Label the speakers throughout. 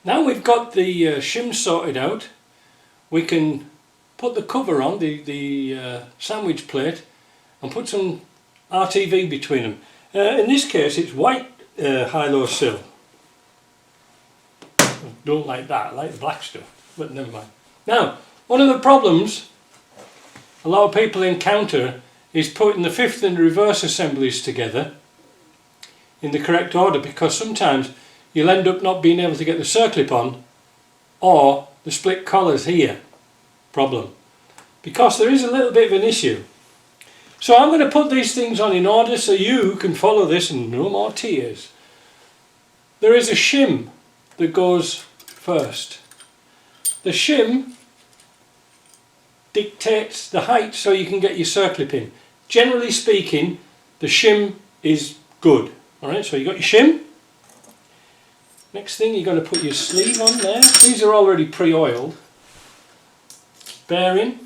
Speaker 1: Now we've got the shims sorted out, we can put the cover on, the sandwich plate, and put some RTV between them. In this case it's white high-low sill. I don't like that, I like the black stuff, but never mind. Now, one of the problems a lot of people encounter is putting the fifth and reverse assemblies together in the correct order, because sometimes you'll end up not being able to get the circlip on, or the split collars here problem, because there is a little bit of an issue. So I'm going to put these things on in order so you can follow this and no more tears. There is a shim that goes first. The shim dictates the height so you can get your circlip in. Generally speaking, the shim is good. Alright, so you got your shim. Next thing, you're going to put your sleeve on there. These are already pre-oiled. Bearing.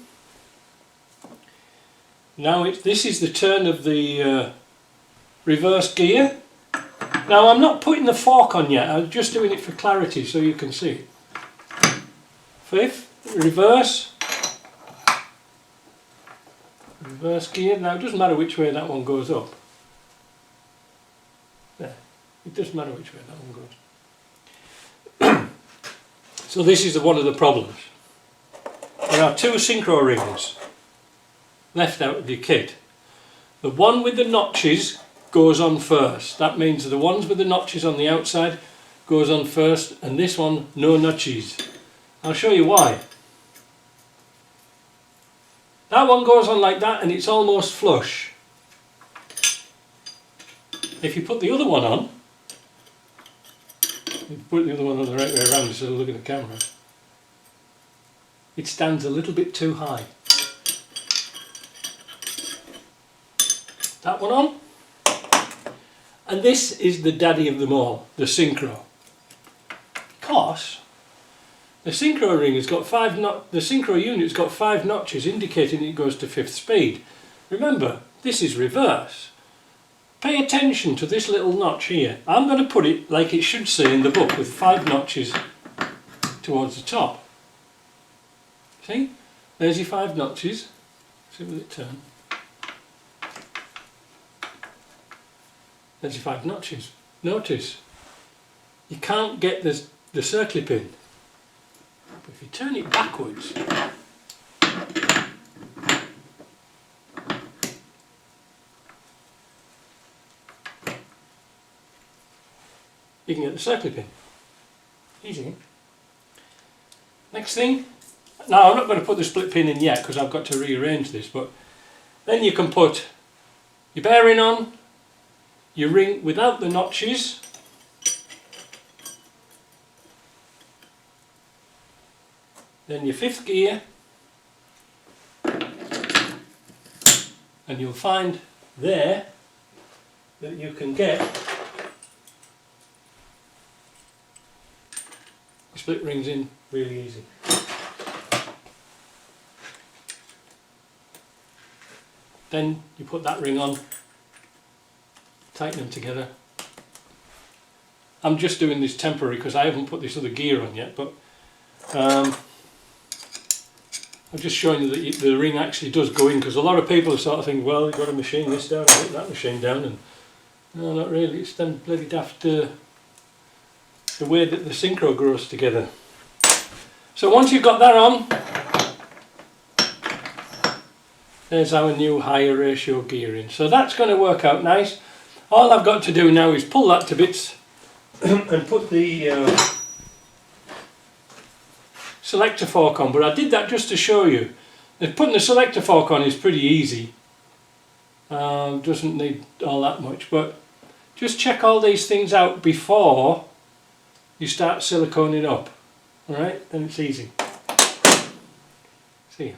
Speaker 1: Now this is the turn of the reverse gear. Now I'm not putting the fork on yet, I'm just doing it for clarity so you can see it. Fifth, reverse. Reverse gear. Now it doesn't matter which way that one goes up. There. It doesn't matter which way that one goes. So this is one of the problems. There are two synchro rings left out of your kit. The one with the notches goes on first. That means the ones with the notches on the outside goes on first, and this one no notches. I'll show you why. That one goes on like that and it's almost flush. If you put the other one on, you put the other one on the right way around so look at the camera, it stands a little bit too high. That one on, and this is the daddy of them all, the synchro. Because the synchro ring has got the synchro unit's got 5 notches indicating it goes to 5th speed. Remember, this is reverse. Pay attention to this little notch here. I'm going to put it like it should say in the book, with 5 notches towards the top. See? There's your 5 notches. See, will it turn? There's your 5 notches. Notice, you can't get the circlip in. But if you turn it backwards, you can get the circlip in. Easy. Next thing, now I'm not going to put the split pin in yet because I've got to rearrange this, but then you can put your bearing on, your ring without the notches, then your 5th gear, and you'll find there that you can get the split rings in really easy. Then you put that ring on, tighten them together. I'm just doing this temporary because I haven't put this other gear on yet, but I'm just showing you that the ring actually does go in, because a lot of people are sort of thinking, well, you've got to machine this down and put that machine down, and no, not really. It's then bloody daft the way that the synchro grows together. So once you've got that on, there's our new higher ratio gearing. So that's going to work out nice. All I've got to do now is pull that to bits and put the selector fork on, but I did that just to show you that putting the selector fork on is pretty easy. Doesn't need all that much, but just check all these things out before you start siliconing up. Alright, then it's easy. See ya.